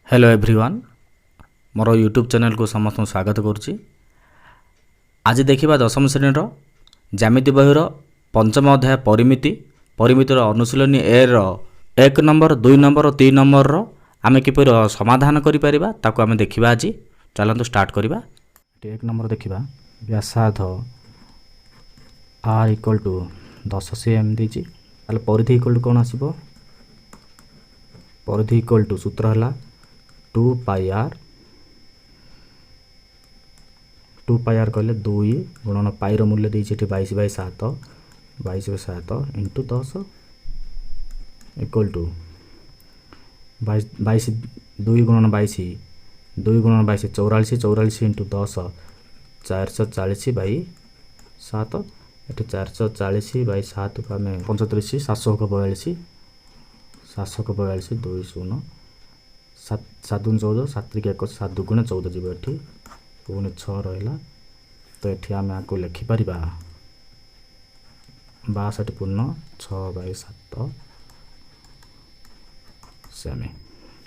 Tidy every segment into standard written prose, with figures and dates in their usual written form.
Hello everyone मोर YouTube channel को समस्त स्वागत करुच्ची। आज देखा दशम श्रेणी ज्यामिति बहिर पंचम अध्याय परिमिति परिमितिर अनुशीलनी ए रो 1 नंबर 2 नंबर और 3 नंबर आमे किपर समाधान करि ताको आमे देखिबा। आज चलंतु स्टार्ट करिबा। 1 नंबर देखिबा व्यासार्ध r इक्वल टू 10 cm दीची। ताले परिधि इक्वल टू कोन आसीबो? परिधि इक्वल टू सूत्र हला 2 पाई r कहले 2 गुणन पाई रो मूल्य देछि 22/7 इंटू 10 इक्वल टू 22 2 गुणन 22 44 44 इंटू 10 440/7 एटी 440/7 को आम 35 742 2 0 7 दून 14 7 1 7 दुगुणे 14 जीव एठी पुणी 6 रहा। तो ये आम आपको लिखिपर 62 पूर्ण 6/7 सेमी।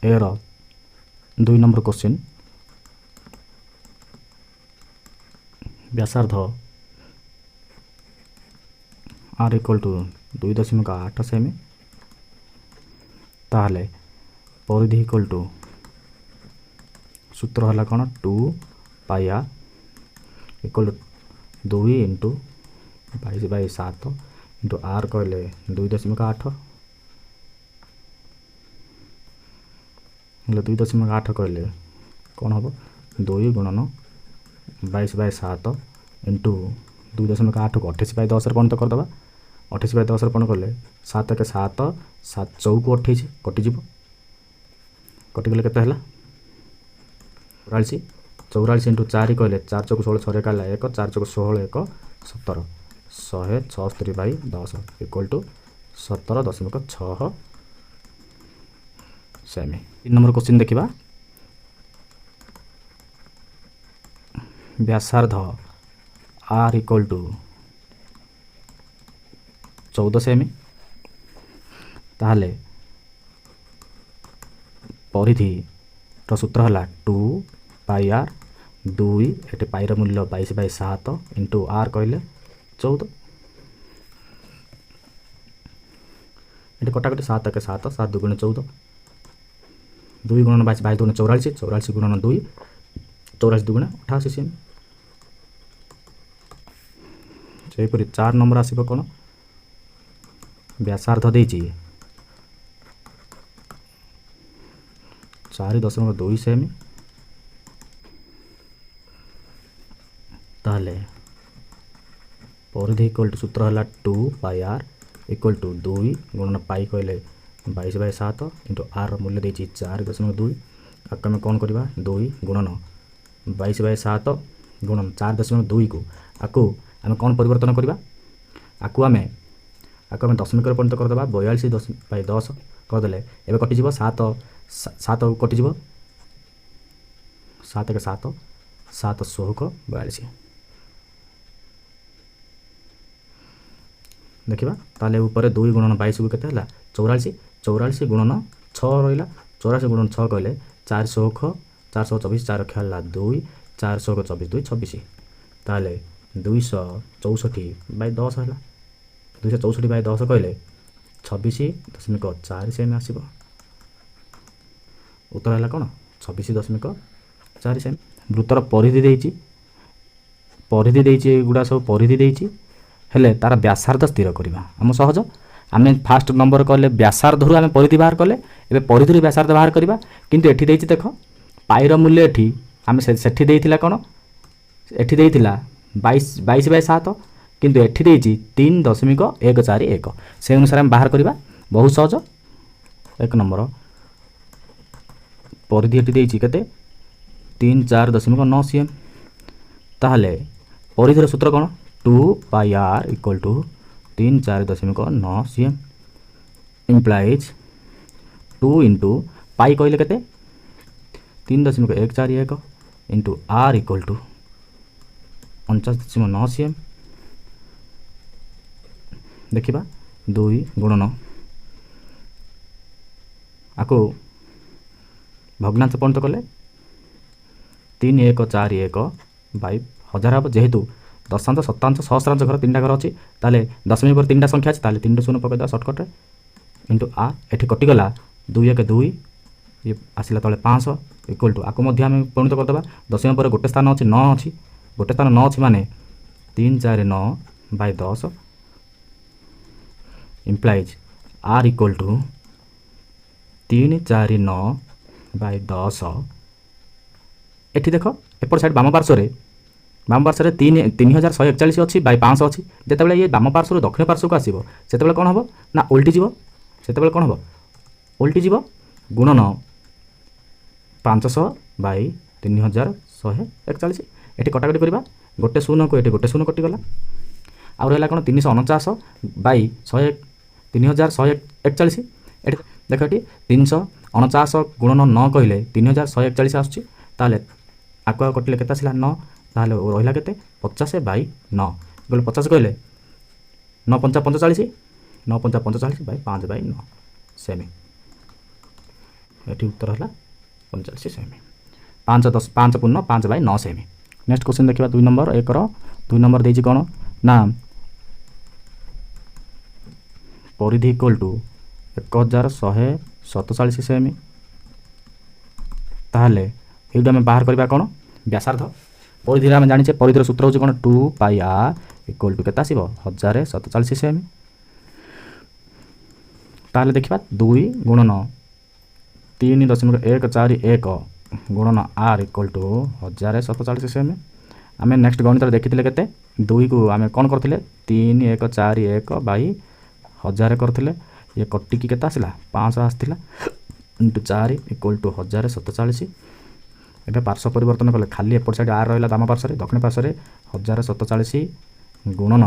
एर 2 नंबर क्वेश्चन व्यासार्ध r इक्वल टू 2.8 सेमी। ताहले परिधि इक्वल टू सूत्र हला कौन 2 pi r equal to 2 into 22/7 into r कहले 2.8 2.8 कहले कौन हम 2 गुणन 22/7 इंटू 2.8 को 28/10 परिणत करदे। 28/10 परिणत कले 7 1 7 7 चौक 28 कटिज कटिगले केते हला 44 44 इंटू 4 कहले 4 चौक 16 6 काला 1 4 चौक 16 1 17 176/10 इक्वल टू 17.6 सेमी। 3 नंबर क्वेश्चन देखिबा व्यासार्ध r इक्वल टू 14 सेमी। ताहले परिधि रो सूत्र हला 2 पाई r 2 एटे पाई रो मूल्य 22/7 इंटू r कहले 14 एटे कटाकटी 7 1 7 7 दुगुणे 14 2 गुणन 22 22 दुगुणे 44 44 गुणन 2 84 दुगुणे 88 सेमी। सेपरि 4 नंबर आसीबो कोन व्यासार्ध देछि 4.2 सेमी। ताहले परिधि इक्वल टू सूत्र हला 2 पाई r इक्वल टू 2 गुणन पाई कहले 22/7 इंटू r मूल्य देछि 4.2 आक आम कौन करवा 2 गुणन 22/7 गुणन 4.2 को आकु आम कौन परिवर्तन करवा आकु आम दशमिक परिणत करदे 42/10 करदे एवं कटिज 7 7 कटिज 7 1 7 7 16 42 देखा। ताले ऊपर 2 गुणन 22 को केते हला 44 44 गुणन 6 रहा 84 गुणन 6 कहले 424 4 खेला 2 424 2 26 ताले 264/10 है 264/10 कहले 26.4 सेमी आसीबो। उत्तर है कौन 26.4 सेमी। वृत्तर परिधि गुड़ा सब परिधि देछि हेले तार व्यासार्ध स्थिर करवा आम सहज। आम फास्ट नंबर कले व्यासार्ध आम परिधि बाहर कले एवं परिधि व्यासार्ध बाहर करवा किंतु एठी देछि देख पाईर मूल्य एठी आम सेठी देइथिला कौन एठी देइथिला 22/7 किंतु एठी देछि 3.141 से अनुसार आम बाहर करवा बहुत सहज। 1 नंबर परिधि एठी देछि केते 34.9 cm। ताहले परिधिर सूत्र कौन 2 pi r equal to 34.9 cm implies 2 into pi कहले केते 3.141 into r equal to 49.9 cm। देखिबा 2 गुणन आपको ଭଗ୍ନାଂଶ ପରିଣତ କଲେ 3141/1000 ହେବ। ଯେହେତୁ ଦଶାଂଶ, ଶତାଂଶ, ସହସ୍ରାଂଶ ଘର ତିନିଟା ଘର ଅଛି, ତାହେଲେ ଦଶମିକ ପରେ ତିନିଟା ସଂଖ୍ୟା ଅଛି, ତାହେଲେ 3ରୁ 0 ପକାଇଦେବା ସର୍ଟକଟ୍ରେ ଇଣ୍ଟୁ r। ଏଠି କଟିଗଲା 2 1 2, ଇଏ ଆସିଲା ତଳେ 500 ଇକ୍ୱାଲ୍ ଟୁ, ଆକୁ ମଧ୍ୟ ଆମେ ପରିଣତ କରିଦେବା। ଦଶମିକ ପରେ ଗୋଟେ ସ୍ଥାନ ଅଛି 9 ଅଛି, ଗୋଟେ ସ୍ଥାନ 9 ଅଛି ମାନେ 349/10 ଇମ୍ପ୍ଲାଇଜ୍ r ଇକ୍ୱାଲ୍ ଟୁ 349/10। ଏଠି ଦେଖ ଏପଟ ସାଇଡ଼୍ ବାମ ପାର୍ଶ୍ୱରେ 3141 ଅଛି ବାଇ 500 ଅଛି। ଯେତେବେଳେ ଇଏ ବାମ ପାର୍ଶ୍ୱରୁ ଦକ୍ଷିଣ ପାର୍ଶ୍ୱକୁ ଆସିବ ସେତେବେଳେ କ'ଣ ହେବ ନା ଓଲଟି ଯିବ। ସେତେବେଳେ କ'ଣ ହେବ? ଓଲଟି ଯିବ ଗୁଣନ 500/3141। ଏଠି କଟାକଟି କରିବା, ଗୋଟେ ଶୂନକୁ ଏଠି ଗୋଟେ ଶୂନ କଟିଗଲା। ଆଉ ରହିଲା କ'ଣ 349/3141। ଏଠି ଦେଖ ଏଠି 349 ଗୁଣନ 9 କହିଲେ 3141 ଆସୁଛି। ତାହେଲେ ଆକୁ ଆଉ କଟିଲେ କେତେ ଆସିଲା 9, ତାହେଲେ ରହିଲା କେତେ 50/9। କହିଲେ 50 କହିଲେ 9 5 45, 9 5 45/5/9 ସେମି। ଏଠି ଉତ୍ତର ହେଲା 45 ସେମି। 5 10 5 ପୂର୍ଣ୍ଣ 5/9 ସେମି। ନେକ୍ସଟ କ୍ୱେଶ୍ଚନ୍ ଦେଖିବା 2 ନମ୍ବର 1ର 2 ନମ୍ବର ଦେଇଛି କ'ଣ ନା ପରିଧି ଇକ୍ୱାଲ୍ ଟୁ 1147 ସେମି। ତାହେଲେ ଏଇଠୁ ଆମେ ବାହାର କରିବା କ'ଣ ବ୍ୟାସାର୍ଦ୍ଧ। ପରିଧିରେ ଆମେ ଜାଣିଛେ ପରିଧିର ସୂତ୍ର ହେଉଛି କ'ଣ 2πr ଇକ୍ୱାଲ୍ ଟୁ କେତେ ଆସିବ 1047 ସେମି। ତାହେଲେ ଦେଖିବା 2 ଗୁଣନ 3.141 ଗୁଣନ r ଇକ୍ୱାଲ୍ ଟୁ 1047 ସେମି। ଆମେ ନେକ୍ସଟ ଗଣିତରେ ଦେଖିଥିଲେ କେତେ 2କୁ ଆମେ କ'ଣ କରିଥିଲେ 3141/1000 କରିଥିଲେ। ଇଏ କଟିକି କେତେ ଆସିଲା 500 ଆସିଥିଲା ଇଣ୍ଟୁ 4 ଇକ୍ୱାଲ୍ ଟୁ 1047। ଏବେ ପାର୍ଶ୍ୱ ପରିବର୍ତ୍ତନ କଲେ ଖାଲି ଏପଟ ସାଇଡ଼୍ r ରହିଲା ବାମ ପାର୍ଶ୍ୱରେ, ଦକ୍ଷିଣ ପାର୍ଶ୍ୱରେ 1047 ଗୁଣନ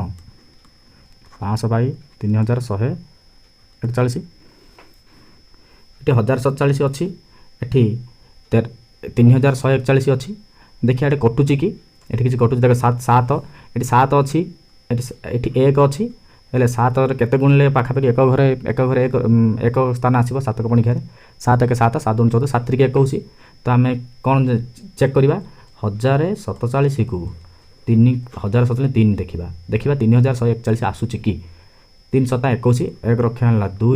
500/3141। ଏଠି 1047 ଅଛି, ଏଠି 3141 ଅଛି। ଦେଖିବା ଏଠି କଟୁଛି କି, ଏଠି କିଛି କଟୁଛି ଦେଖ 7 ଏଠି 7 ଅଛି, ଏଠି 1 ଅଛି। ହେଲେ 7ରେ କେତେ ଗୁଣିଲେ ପାଖାପାଖି ଏକ ଘରେ ଏକ ସ୍ଥାନ ଆସିବ 7 ପଣିଖିଆରେ। 7 1 7 7 2 14 7 3 1 ହେଉଛି। ତ ଆମେ କ'ଣ ଚେକ୍ କରିବା 1047କୁ 3 ଦେଖିବା 3141 ଆସୁଛି କି। 3 7 21, 1 ରକ୍ଷା ହେଲା 2,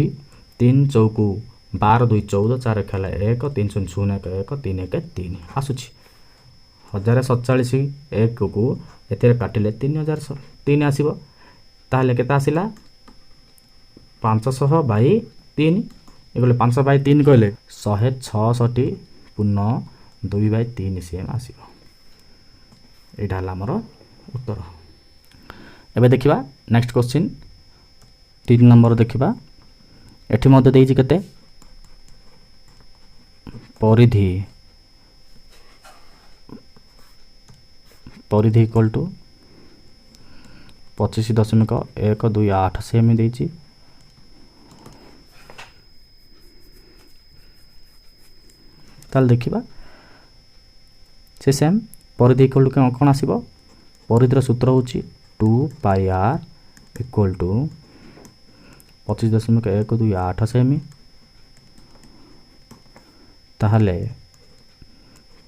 3 ଚଉକୁ 12 2 14, 4 ରକ୍ଷା ହେଲା 1, 3 0 0 1 1 3 1 3 ଆସୁଛି। 1047 1କୁ ଏଥିରେ କାଟିଲେ 3003 ଆସିବ। ତାହେଲେ କେତେ ଆସିଲା 500/3। ଏ କହିଲେ 500/3 କହିଲେ 166.2/3 cm ଆସିବ। ଏଇଟା ହେଲା ଆମର ଉତ୍ତର। ଏବେ ଦେଖିବା ନେକ୍ସଟ କ୍ୱେଶ୍ଚିନ୍ 3 ନମ୍ବର ଦେଖିବା। ଏଠି ମଧ୍ୟ ଦେଇଛି କେତେ ପରିଧି ଇକ୍ୱାଲ୍ ଟୁ 25.128 ସେମି ଦେଇଛି। ତାହେଲେ ଦେଖିବା ସେ ସେମ୍ ପରିଧି ଇକ୍ୱାଲ୍ ଟୁ କ'ଣ ଆସିବ। ପରିଧିର ସୂତ୍ର ହେଉଛି 2πr ଇକ୍ୱାଲ୍ ଟୁ 25.128 ସେମି। ତାହେଲେ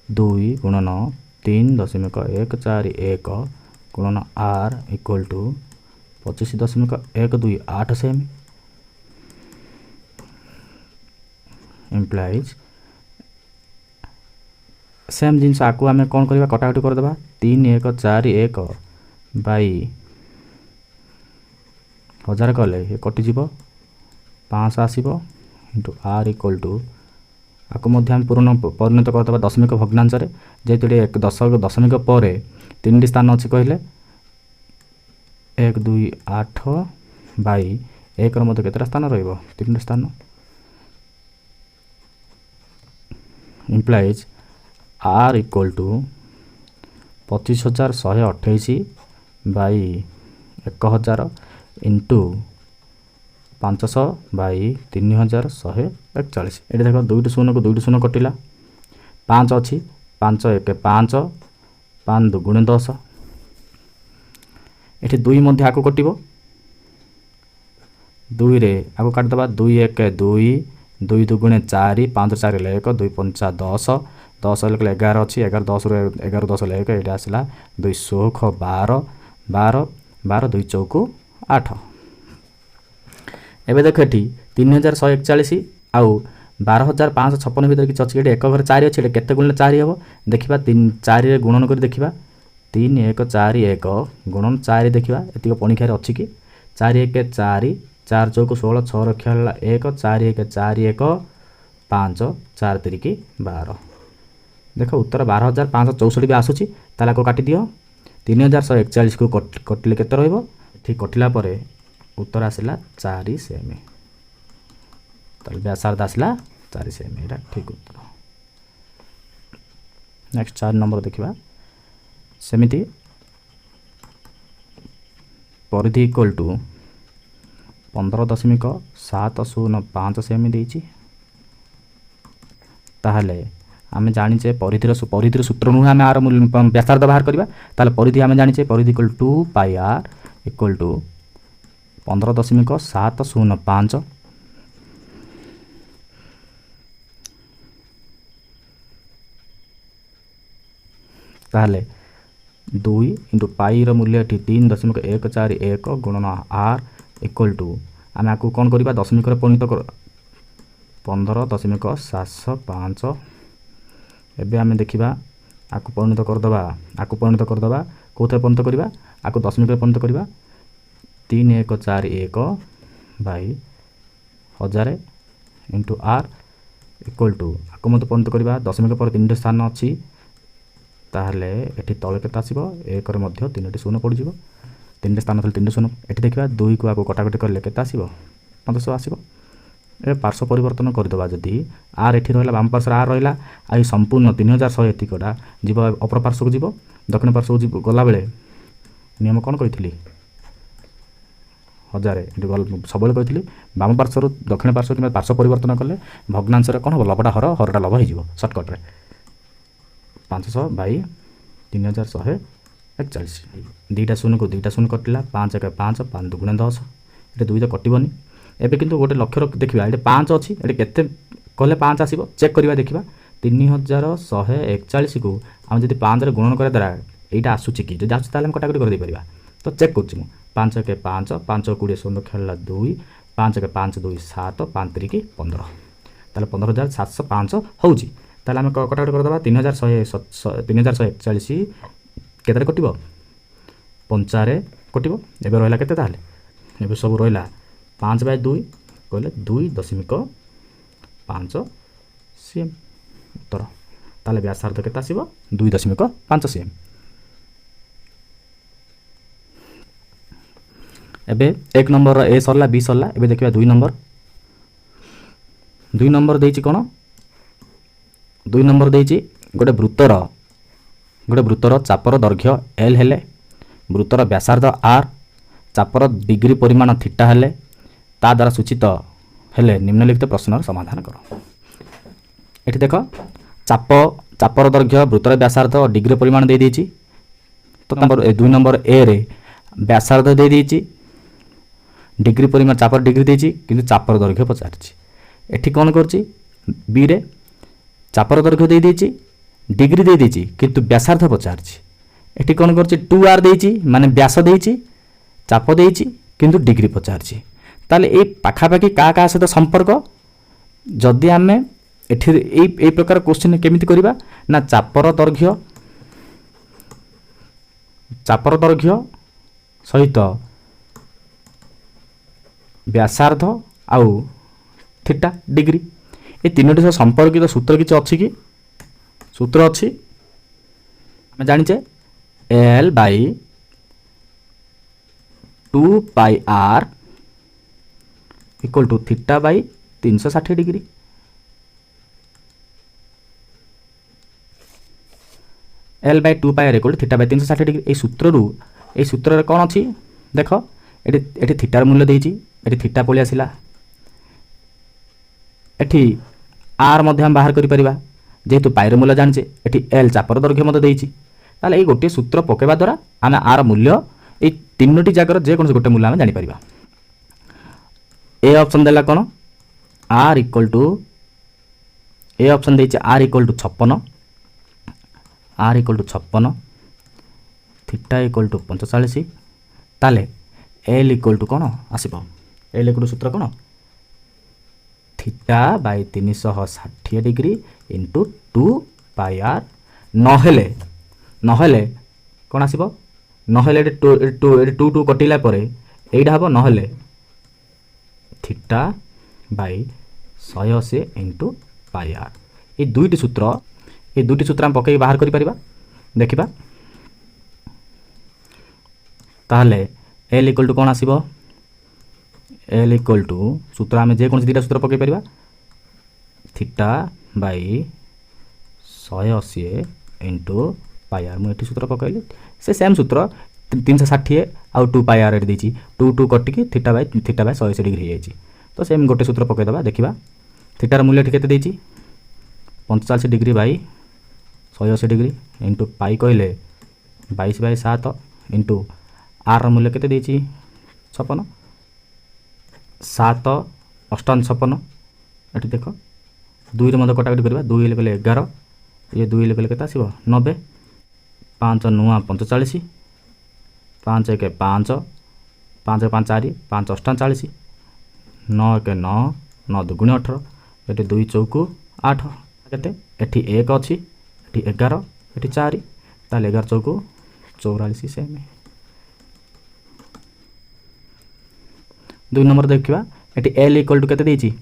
2 ଗୁଣନ 3.141 ଗୁଣନ r equal to 25.128 semi implies same ଜିନିଷ ଆକୁ ଆମେ କ'ଣ କରିବା କଟାକଟି କରିଦେବା। 3141/1000 କଲେ ଏ କଟିଯିବ 500 ଆସିବ ଇଣ୍ଟୁ r ଇକ୍ୱାଲ୍ ଟୁ ଆକୁ ମଧ୍ୟ ଆମେ ପରିଣତ କରିଦେବା ଦଶମିକ ଭଗ୍ନାଂଶରେ। ଯେହେତୁ ଏଠି ଦଶମିକ ପରେ 3ଟି ସ୍ଥାନ ଅଛି କହିଲେ 1 2 8/1ର ମଧ୍ୟ କେତେଟା ସ୍ଥାନ ରହିବ 3ଟି ସ୍ଥାନ implies r equal to 25,128/1000 into 500/3141। ଏଠି ଦେଖ 2ଟି ଶୂନକୁ 2ଟି ଶୂନ କଟିଲା, 5 ଅଛି 5 1 5 5 2 10। ଏଠି 2 ମଧ୍ୟ ଆକୁ କଟିବ, 2ରେ ଆକୁ କାଟିଦେବା 2 1 2 2 दुगुणे 4 5 4 हेल्ला 1 2 5 10 10 हेल्ला 11 अच्छी 11 10 11 10 हेल्ला 1 ये आसला 2 16 12 12 12 2 चौक 8 एबे देख ये 3141 आउ 12556 भर कि अच्छी एक घर 4 अच्छे केते गुणन 4 हम देखा 4 गुणन कर देखा 3 1 4 1 गुणन 4 देखा ये पणिखार अच्छी कि 4 1 4 4 चौक 16 6 रक्षा 1 4 1 4 1 5 4 3 12 देख उत्तर 12564 भी आसूसी ताला को काटी दियो 3141 को कटिले केते रहइबो ठीक कटिला परे उत्तर आसला 4 सेमी ताले व्यासार्ध आसला 4 सेमी एटा ठीक उत्तर। नेक्स्ट 4 नंबर देखिबा सेमिति परिधि इक्वल टू 15.705 सेमी देइछि ताहले आमे जानिचे परिधिर सूत्र नु आमे आर व्यासार्ध बाहर करबा ताले परिधि आमे जानिचे परिधि equal to pi R equal to 15.705 ताहले 2 इंटू पाई रो मूल्य 3.141 गुणन आर इक्वल टू आम आपको कौन करवा दशमिक परिणत कर 15.705 एबे आम देखा आपको परिणत करदे कौन परिणत करवा आपको दशमिक परिणत करवा 3141 by 1000 into R equal to आपको मत परिणत करवा दशमिक पर 3 स्थान अच्छी ताहले एठी तले केते आसीबो 1 रे मध्य 3टी शून्य पड़ जिवो 3 स्थान थले 3 शून्य एठी देखिबा 2 को आपको कटाकटी करले केते आसीबो 500 आसीबो ए पार्श्व परिवर्तन कर दबा जदी आर एठी रहला बाम पार्श्व आर रहला आई संपूर्ण 3100 एतिकटा जीव अपर पार्श्व को जीव दक्षिण पार्श्व को जीव गला बेले नियम कोन कहितली 1000 सबले कहितली बाम पार्श्व दक्षिण पार्श्व कि पार्श्व परिवर्तन कले भग्नांश रे कोन हो लबडा हरटा लब हो जीव शॉर्टकट रे 500 बाई 3141 दुईटा शून्य को दुईटा शून्य कटिला 5 1 5 5 दुगुणे 10 ये 2 तो कटबनी एबे किंतु गोटे लक्ष्य देखा ये 5 अच्छी ये केते कहले 5 आसीबो चेक करवा देखा 3141 को आम जब 5 रे गुणन करा द्वारा यहाँ आसूची कि जब आसूँ हम कटाकटी कर दे पारिबा तो चेक कर 5 1 5 5 20 16 खेला 2 5 1 5 2 7 5 3 15 ताले 15705 होउची ताले आम कटाकटी करदे 3141 केते कटिबो 5 रे कटिबो एबे रहला केते ताले एबे सब रहला 5 बाय 2 कहले 2.5 सीएम उत्तर ताले व्यासार्ध केते आसीबो 2.5 सीएम। एबे 1 नंबर ए सरला बी सरला एबे देखिबा 2 नंबर देइछि कोन 2 नंबर देइछि गोटे वृत्तर चापर दैर्घ्य एल हेले वृत्तर व्यासार्ध आर चापर डिग्री परिमाण थीटा हेले ता द्वारा सूचित हेले निम्नलिखित प्रश्नर समाधान कर एठी देख चापर दैर्घ्य वृत्तर व्यासार्ध और डिग्री परिमाण दे देइछि तो नंबर 2 नंबर ए रे व्यासार्ध दे देइछि डिग्री परिमाण चापर डिग्री देइछि किंतु चापर दैर्घ्य पचारछि एठी कोन करछि बी रे चापर दैर्घ्य दे देइछि डिग्री दे देइछि किंतु व्यासार्ध पचारछि एठी कोन करछि 2r देइछि माने व्यास देइछि चाप देइछि किंतु डिग्री पचारछि ताले ए पाखापाखि का सहित संपर्क जदि आमे एठी ए प्रकार क्वेश्चन केमिति करिबा ना चापर दैर्घ्य सहित व्यासार्ध आउ थीटा डिग्री ए तीनोटी सह संपर्कित सूत्र किछि अछि कि सूत्र अछि आमे जानिचे L by 2 pi R equal to theta by 360 degree L by 2 pi R equal to theta by 360 degree ए सूत्र रे कोन अछि देखो एठी थीटार मूल्य देइछि एठी थीटा पळि आसिला एठी आर मध्य हम बाहर करि परिबा जेहेतु पाइर मूल्य जानिचे एठी एल चापर दैर्घ्य मते देइछि ताले ए गोटे सूत्र पकेबा द्वारा आमे आर मूल्य ए तीनोटी जागर जे कोन गोटे मूल्य आमे जानि परिबा ए ऑप्शन देला कोन आर इक्वल टू ए ऑप्शन देछि R equal to 56 R equal to 56 theta equal to 45 ताले एल इक्वल टू कौन आसब एल इक्वल टू सूत्र कौन theta by 360 degree into 2 pi R नहेले नहेले कौन आसब नहेले टू टू कटिला परे एइटा हबो नहेले theta by 180 into pi R ये दुईटी सूत्र हम पकई बाहर करि परिबा देखिबा ताहले एल इक्वल टू कौन आसब एल इक्वल टू सूत्र आम जेकोसी दुटा सूत्र पकई परिबा theta by 180 into pi R मुझे सूत्र पकईली से सेम सूत्र 360 आउ 2 पाई आर देती 2 2 कटिकी थीटा बाय 180 डिग्री हो तो सेम गोटे सूत्र पकईदे देखा थीटार मूल्य केते देती 45 degree by 180 degree into pi कहले 22 बाय 7 इंटू आर मूल्य केते देती 56 7 अष्टान 56 ये देख 2 मध्य कटाकटी करवा 2 गले 11 ये 2 गले केते आसीबो 90 5 नुआ 45 5 1 5 5 5 4 5 अष्टान 40 9 1 9 9 दुगुणी 18 ये 2 चौकु 8 केते एठी 1 अछि एठी 11 एठी 4 ताले 11 चौकु 44 सेम 2 नंबर देखिबा एठी एल इक्वल टू केते देछि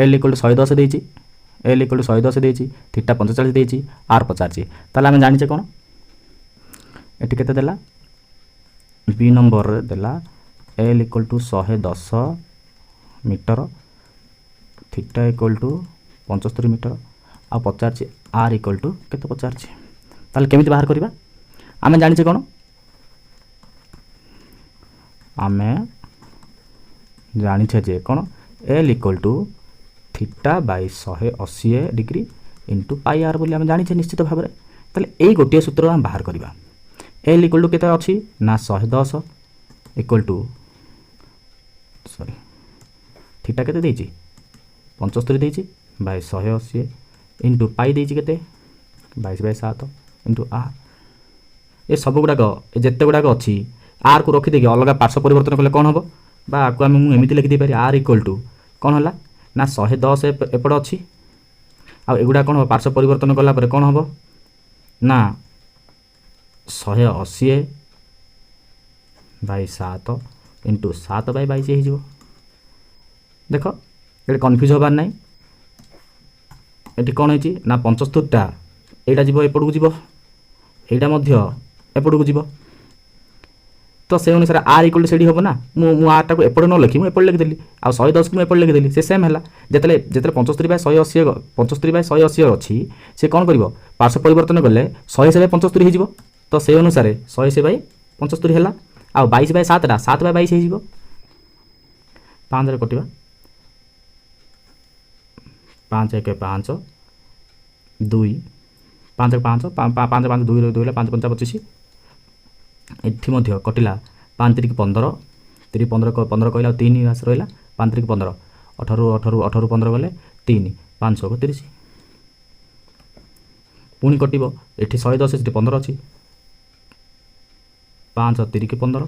एल इक्वल टू 110 देछि एल इक्वल टू 110 देछि थीटा 45 देछि आर 50 ताले हम जानि छे कोन एठी केते देला बी नंबर रे देला L equal to 110 metre theta equal to 75 metre आ 50 आर इक्वल टू केते 50 ताले केमिति बाहर करबा आमे जानि छे कोन आमे जानी छे जे कौन L equal to theta by 180 degree into pi R बोली आम जानी छे निश्चित भाव में ताले एई गोटे सूत्र हम बाहर करबा एल इक्वल टू केते अछि ना 110 इक्वल टू सॉरी थीटा केते देछि 75 देछि बाय 180 इंटू पाई देछि केते 22 बाय 7 इंटू आर ये सब गुड़ाक जेते गुड़ाक अछि आर को रखी देके अलग पार्श्व परिवर्तन कले कौन हम बा आपको आम एमती लिखी पारि आर इक्वल टू कौन है ना 110 एपट अच्छी आ एगुड़ा कौन हम पार्श्व परिवर्तन कलापर कौन हम ना 180 बाय 7 इंटू 7 बाय 22 हो देख ये कन्फ्यूज हबार ना ये कौन है ना 75टा यहाँ जीव एपट को जीव यहाँ एपट को जीव तो से अनुसार आर इक्वल से हम ना मु आर टाक एपटे न लिखी मुझे एपटे लिखिदेली आ 110 को एपटे लिखिदेली से सेम है जिते 75 बाय 180 75 बाय 180 अच्छी से कौन कर पार्श्व परिवर्तन कले 180 बाय 75 हो तो से अनुसार 180 बाय 75 है आ 22 बाय 7 7 बाय 22 हो 5 कटा 5 1 5 2 5 5 5 5 2 2 5 5 25 एठी मध्य कटिला 5 3 15 3 15 15 कहला 3 आस रहा 5 3 15 18 18 18 15 गले 3 5 30 पुणी कटिब एठी 110 एठी 15 अच्छी 5 3 15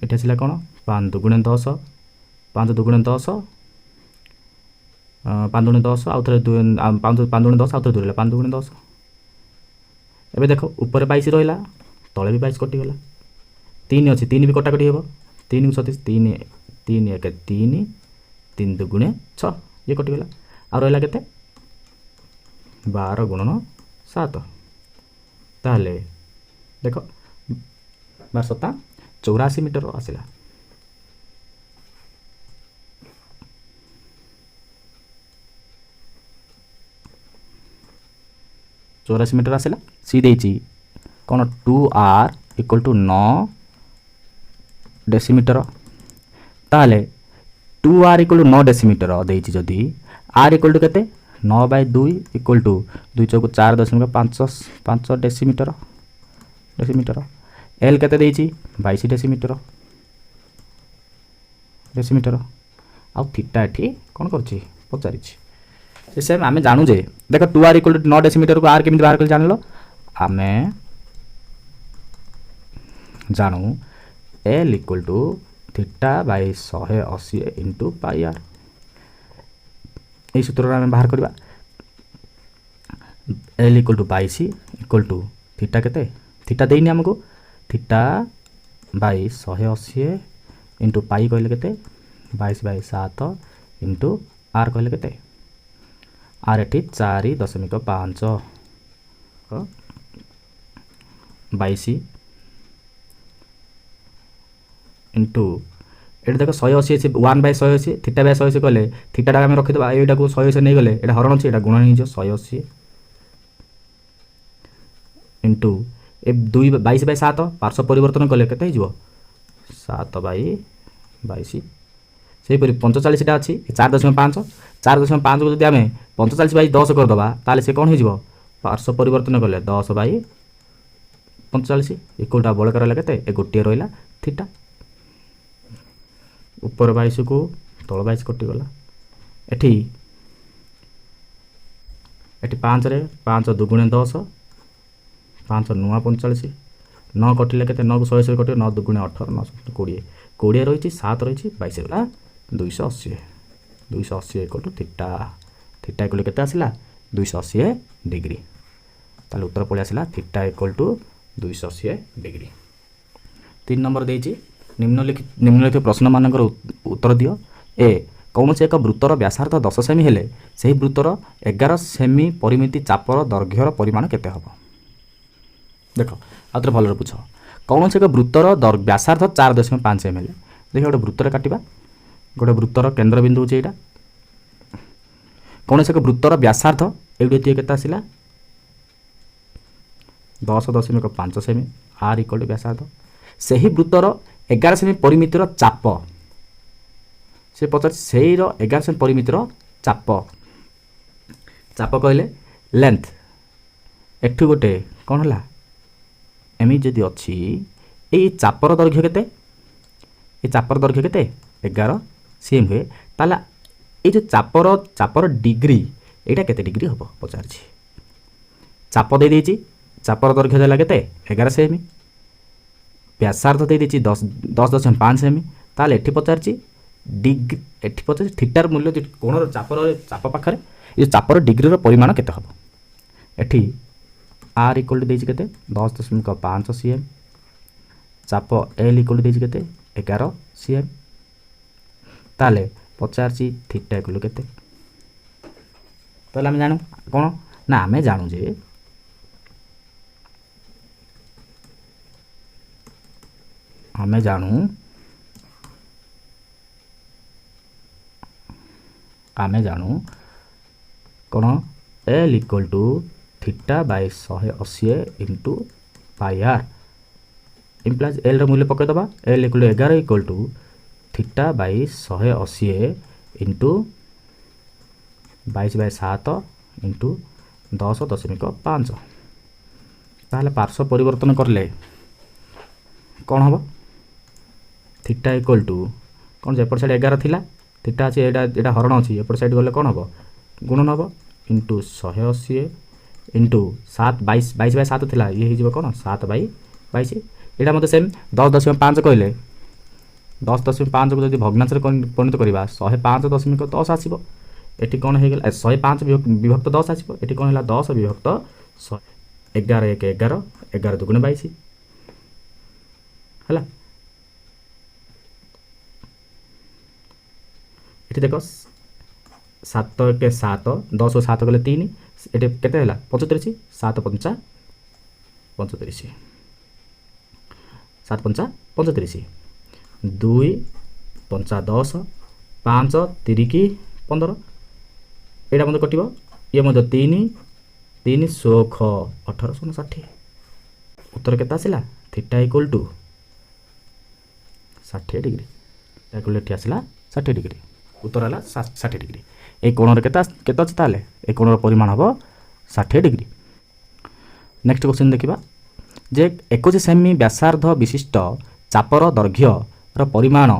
एठी आसला कौन 5 दुगुणे 10 5 दुगुणे 10 5 दुगुणे 10 आउ थे 5 दुगुणे 10 आउ थे 2 5 दुगुणे 10 एबे देखो ऊपर 22 रहा तले भी 22 कटिगला 3 अच्छी 3 भी कटाकटी हे 3 को 36 3 3 1 3 3 दुगुणे 6 ये कटिगला आ रहा के 12 गुणन 7 ताहले देख 12 7 84 मीटर आसला चौरासी मीटर आसला सी देची कौन 2r इक्वल टू 9 डेसीमीटर ताहले 2r इक्वल टू 9 डेसीमीटर देची जदि r इक्वल टू केते 9 बाय 2 इक्वल टू 2 चौक 4.5 डेसीमीटर डेसीमीटर l केते देची 22 डेसीमीटर डेसीमीटर आउ थीटा एठी कौन करछि पचारिछि से सेम आमे जानू जे देख 2r = 9 डेसीमीटर को r केमिति बाहर कर जानलो आमे जानू l = theta by 180 into pi R ए सूत्र आमे बाहर करबा l = 22 = थीटा केते थीटा देइनी हमको थीटा बाय 180 इंटू पाई कहले केते 22/7 इंटू आर कहले केते आर एटी 4.5 22 इंटू ये देख 180 1/180 थीटा बाय 180 कहले थीटा आम रखीदा यहाँ को 180 नहीं गले ये हरण अच्छे गुणन हो 180 इंटू ए 22/7 पार्श्व परिवर्तन कले के 7/22 से 45 अच्छी 4.5 4.5 को जब आम 45/10 करदे ताले से कौन हो पार्श्व परिवर्तन कले 10/45 इक्वलटा बड़े रहा के गोटे रहा थीटा ऊपर 22 को तल 22 कटिगला एटी 5 रे 5 2 10 5 नुआ 45 9 कटिले के 9 को 100 कटे 9 2 18 9 20 20 रही 7 रही 22 गला 280 इक्वल थीटा थीटा इक्वल के आसला 280 डिग्री ताले उत्तर पड़े आसला थीटा इक्वल 280 डिग्री 3 नंबर देइछि निम्नलिखित प्रश्न मानकर उत्तर दियो ए कौन से एक वृत्तर व्यासार्ध 10 सेमी हेले से वृत्तर 11 सेमी परिमिति चापर दैर्घ्यर परिमाण केते हबो देख आउे भल पूछ कौन से एक वृत्तर व्यासार्ध 4.5 सेमी हेले देख गोटे वृत्तर काटिबा गोटे वृत्तर केन्द्रबिंदु होचे एटा कौन से एक वृत्तर व्यासार्ध एउडे केते आसिला 10.5 सेमी आर इक्वल व्यासार्ध से ही वृत्तर 11 सेमी परिमितिर चाप से पचार से 11 सेमी परिमितिर चाप चाप कहले लेंथ एठू गोटे कौन है एमि जदि अच्छी ये चापर दैर्घ्य केते ये चापर दैर्घ्य केते 11 सेम हुए ताला ये जो चापर डिग्री एटा केते डिग्री हम पचार चाप दे देछि चापर दैर्घ्य देला केते 11 सेमी व्यासार्ध दे देछि 10.5 सेमी ताले एठी पचार डिग्री एठी पचार थीटार मूल्य जो कोणर चाप पाखरे ये चापर डिग्री परिमाण केते हम एठी आर इक्वल टू देछि केते 10.5 सीएम चाप एल इक्वल टू देछि केते 11 सीएम ताले पचार थीटा इक्वल केते ताले हम जानू कोन ना आमे जानू जे आमे जानू कोन L equal to theta by 180 into pi R implies L रो मूल्य पकई दबा L equal 11 equal to theta by 180 into 22/7 into 10.5 ताहले पार्श्व परिवर्तन करले कौन हम थीटा इक्वल टू कौन एपट साइड 11 थिला थीटा अच्छे यहाँ हरण अच्छी एपट साइड गले कौन हम गुणन हम इंटू 180 इंटू 22/7 थिला ये हो कौन 7/22 यहाँ मतलब सेम 10.5 कहले 10.5 को जब भग्नांश परिणत करवा 105.10 आसो ये कौन हो गला 105 विभक्त 10 आसो ये कौन है 10 विभक्त 100 11 1 11 11 2 22 है ये देख 7 1 7 10 7 गले 3 ये केते है 35 7 5 35 7 5 35 2 5 10 5 3 की 15 यहाँ मतलब कटो ये 3 3 16 18 60 उत्तर केते आसला theta equal to 60 degree equal ये आसला 60 डिग्री उत्तर है 60 डिग्री ये कोण केते अच्छे ताले ये कोणर परिमाण हम 60 डिग्री नेक्स्ट क्वेश्चन देखा जे 21 सेमी व्यासार्ध विशिष्ट चापर दैर्घ्यर परिमाण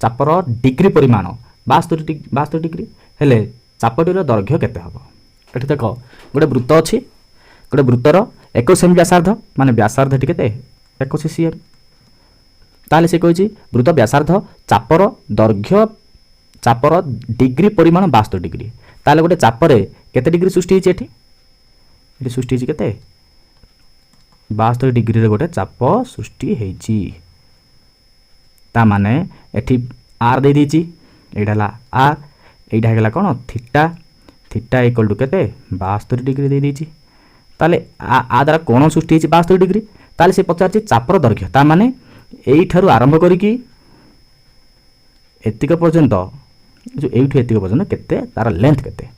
चापर डिग्री परिमाण 72 डिग्री हेले चापटीर दैर्घ्य केते हबो एठी देख गोटे वृत्त अछि गोटे वृत्तर 21 सेमी व्यासार्ध माने व्यासार्ध टी केते 21 सीएम ताले से कहिछि वृत्त व्यासार्ध चापर दैर्घ्य चापर डिग्री परिमाण 72 डिग्री ताले गोटे चापरे केते डिग्री सृष्टि हिछि एठी सृष्टि हिछि केते 72 डिग्री रे गोटे चाप सृष्टि हेछि ता माने एठी आर दे दीची एटा हला are Etah हेगला cone theta theta equal to केते 72 डिग्री दे दीची ताले आ द्वारा कोण सृष्टि हेछि 72 डिग्री ताले से पचारछि चापर दैर्घ्य ता माने एई ठारू आरंभ करी कि एतिक पर्यंत जो एइठु एतिक पर्यंत केते तार लेंथ केते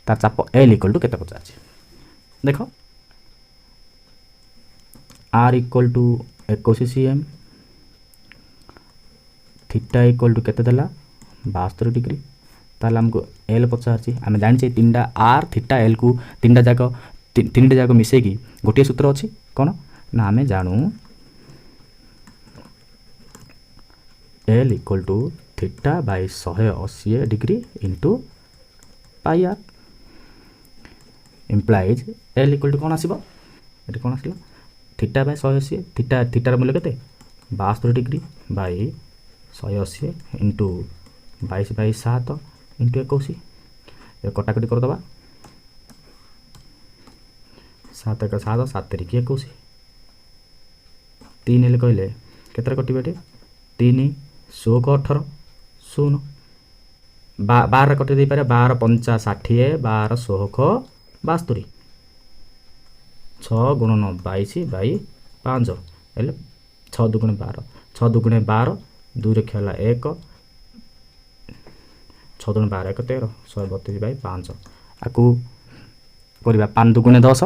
तार चाप एल इक्वल टू केते पचारछि देखो R equal to 21 CM theta equal to केते देला 72 डिग्री ताले हमको एल पचारछि आमे जानि तीनटा आर थीटा एल को तीनटा जाक मिसे की गोटे सूत्र अछि कोन ना आमे जानू L equal to theta by 180 degree into pi R implies L equal to कोन आसीबो एटी कोन आसीला थीटा बाय 180 थीटार मूल्य केते 72 degree by 180 into 22 by 7 into 21 ये कटाकटी कर दबा 7 1 7 7 3 21 3 हेले कहले केतरा कटिबे एटी 3 16 18 0 12 कटि दे पारे 12 5 60 12 16 72 6 गुण 9 22 बाई 5 हेले 6 दुगुणे 12 6 दुगुणे 12 2 रे खेला 1 6 दुगुणे 12 1 13 132 बाई 5 आकु करिबा 5 दुगुणे 10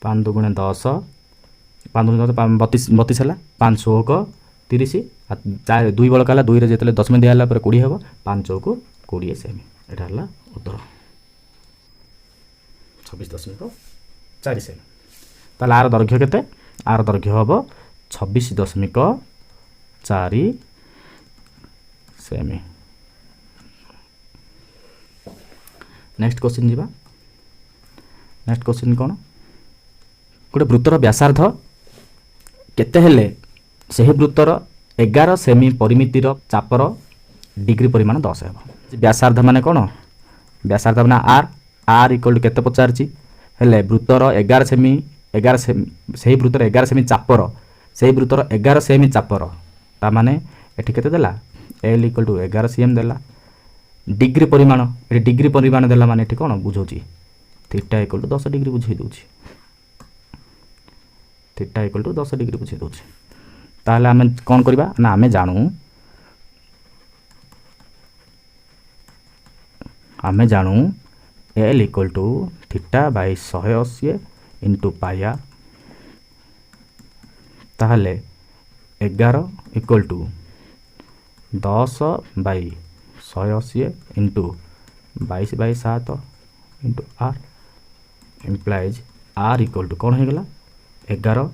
5 दुगुणे 10 5 दुगुणे 10 32 हला 5 16 30 4 2 बळ काला 2 रे जेतले 10 में दियाला पर 20 हेबो 5 को 20 सेमी एटा हला उत्तर 26.4 सेमी ताले आर दैर्घ्य केते आर दैर्घ्य हबो 26.4 सेमी नेक्स्ट क्वेश्चन जीवा नेक्स्ट क्वेश्चन कोन गोटे वृत्तर व्यासार्ध केते हेले सेही वृत्तर 11 सेमी परिमितिर चापर डिग्री परिमाण 10 हेबो व्यासार्ध माने कोन व्यासार्ध माने आर आर इक्वल टू केते पचारछि हेले वृत्तर 11 सेमी सेही वृत्तर 11 सेमी चापर सेही वृत्तर 11 सेमी चापर ता माने एठी केते देला एल इक्वल टू 11 सीएम देला डिग्री परिमाण एठी डिग्री परिमाण देला माने एठी कोन बुझौछि थीटा इक्वल टू 10 डिग्री बुझै दोछि थीटा इक्वल टू 10 डिग्री बुझै दोछि ताले आमे कोन करबा ना आमे जानू L equal to theta by 180 into pi R ताहले 11 equal to 10 by 180 into 22 by 7 into R implies R equal to कौन होगा 11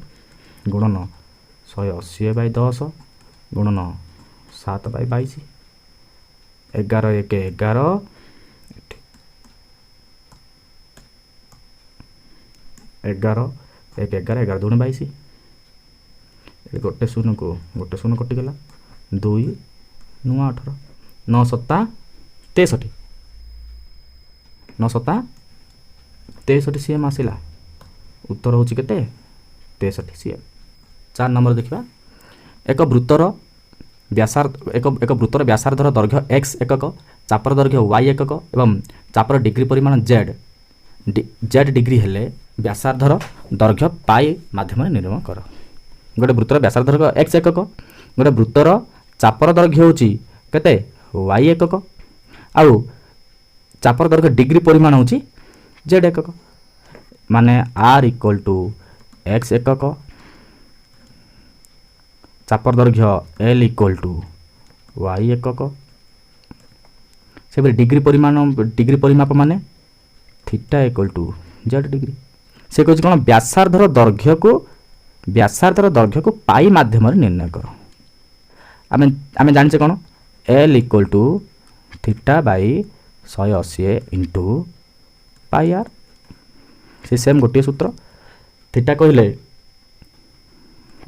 गुणन 180 बाय 10 गुणन 7 बाय 22 11 1 11 11 1 11 11 दूने 22 गोटे शून्य कटिगला 2 नुआ 18 9 7 63 9 7 63 सीएम आसिला उत्तर होची केते 63 सीएम 4 नंबर देखिबा एक वृत्तर व्यासार्धर दैर्घ्य x एकक चापर दैर्घ्य y एकक एवं चापर डिग्री परिमाण z डिग्री हेले व्यासार्धर दैर्घ्य पाई माध्यम निर्णय कर गोटे वृत्तर व्यासार्धर x एकक गोटे वृत्तर चापर दैर्घ्य होची केते y एकक आउ चापर दैर्घ्य डिग्री परिमाण होची z एकक माने r इक्वल टू x एकक चापर दैर्घ्य l इक्वल टू y एकक से डिग्री परिमाप माने theta equal to z degree से कहछि कोन व्यासार्धर दैर्घ्य को पाई माध्यम निर्णय कर आम आम जाने कौन L equal to theta by 180 into pi R से सेम गोटे सूत्र थीटा कहले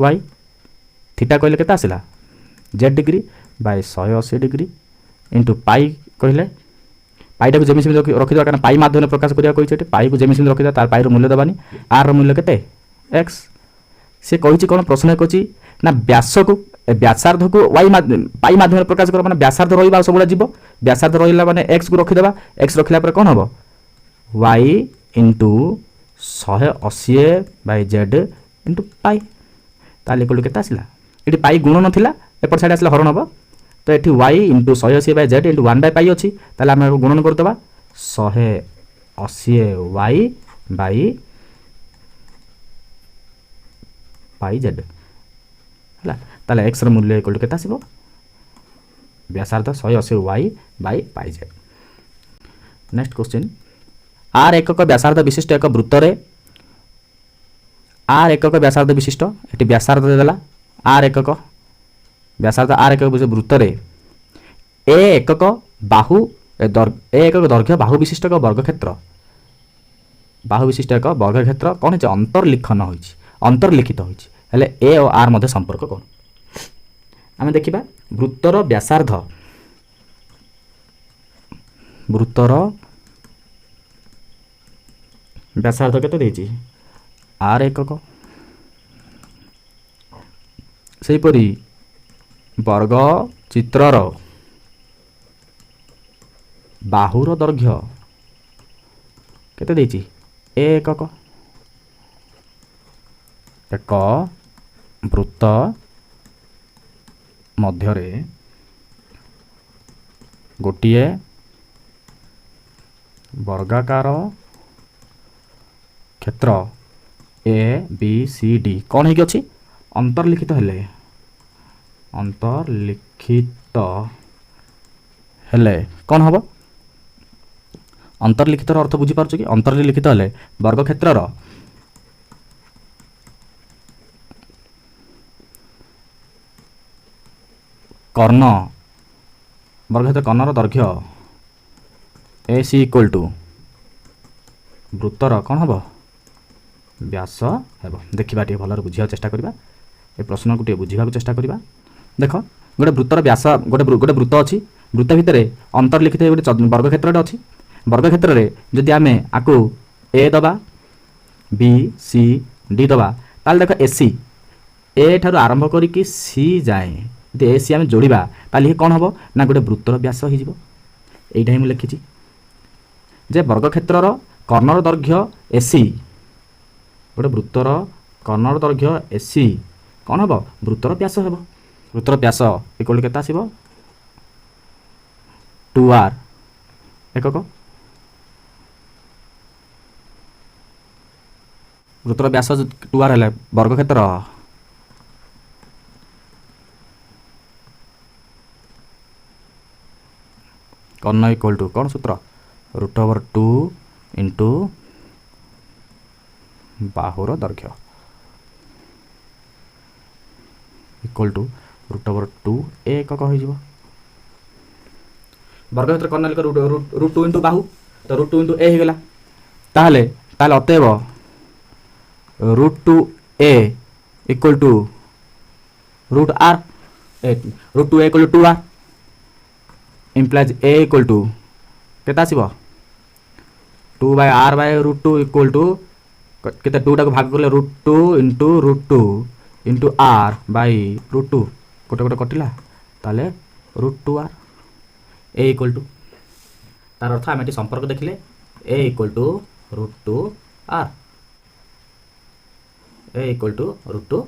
वाई थीटा कहले केते आसला Z degree by 180 degree into pi कहले पाईटा को जेमी रखिदा कारण पाई माध्यम प्रकाश करिया कहि पाई को जेमी रखिदा तार पाई मूल्य दबानी आर रो मूल्य केते एक्स से कहि कौन प्रश्न कहि ना व्यास को व्यासार्ध को वाई पाई माध्यम प्रकाश कर माने व्यासार्ध रहिबा सब जीव व्यासार्ध रहिला माने एक्स को रखिदेबा एक्स रखिला पर कौन हम Y into 180 by Z into pi ताले इक्वल केते आसला ये पाई गुण नथिला एपट साइड आसला हरण हम तो ये Y into 180 by Z into 1 by pi अच्छी ताले आम गुणन करदेबा 180 वाई बाई पाई जेड है ताले एक्स मूल्य इक्वल केते आसीबो व्यासार्ध 180 Y by pi Z. Next question आर एकक व्यासार्ध विशिष्ट एक वृत्त रे आर एकक व्यासार्ध विशिष्ट एटी व्यासार्ध देला आर एकक व्यासार्ध आर एकक वृत्त रे ए एकक बाहु ए एकक दैर्घ्य बाहु विशिष्ट एक वर्गक्षेत्र बाहु विशिष्ट एक वर्गक्षेत्र कौन है अंतर्लिखन होइछि अंतर्लिखित होइछि हेले ए और आर मध्य संपर्क कौन आम देखिबा वृत्तर व्यासार्ध वृत्तर व्यासार्ध केते देछि आर एकक सेहीपरि वर्ग चित्रर बाहुर दैर्घ्य केते देछि ए एकक एक वृत्त मध्यरे गोटिए वर्गाकार क्षेत्र ए बी सी डी कौन है कि अच्छी अंतर्लिखित हेले अंतर्लिखित हेले कौन हम अंतर्लिखित अर्थ बुझी पारछ कि अंतर्लिखित हेले वर्गक्षेत्र कर्ण वर्गक्षेत्र कर्णर दैर्घ्य ए सी इक्वल टू वृत्तर कौन हम व्यास हेब देखा टे भल बुझा चेष्टा करवा ए प्रश्न को बुझा चेष्टा करवा देख गोटे वृत्तर व्यास गोटे गोटे वृत्त अच्छी वृत्त भितर अंतर्लिखित गोटे वर्गक्षेत्र अच्छी वर्गक्षेत्र में जदि आम आपको ए दबा बी सी डी दबा ताल देख एसी ए ठार आरंभ करी सी जाए यदि ए सी आम जोड़ा ताल कौन हम ना गोटे वृत्तर व्यास हो यहीटा ही मुझे लिखी जे वर्गक्षेत्रर कर्णर दैर्घ्य एसी गोटे वृत्तर कर्णर दैर्घ्य एसी कौन हम वृत्तर व्यास हे वृत्तर व्यास इक्वल केते आसीबो 2r एकक वृत्तर व्यास 2r हेले वर्गक्षेत्र कर्ण इक्वल टू कौन सूत्र √2 इंटू बाहुर दैर्घ्य इक्वल टू √2 एकक हो वर्गक्षेत्र कर्ण लिख √2 इंटू बाहु तो √2 इंटू ए होगला ताहले ताहले अतएव √2 a equal to √r √2 a equal to 2r implies a equal to केते आसीबो 2/r बाय √2 इक्वल टू केते 2 टाको भाग करले √2 इंटू √2 इंटू r बाय √2 गोटे गोटे कटिला ताले √2r ए इक्वल टू तार अर्थ आम संपर्क देखिले a equal to √2r a equal to √2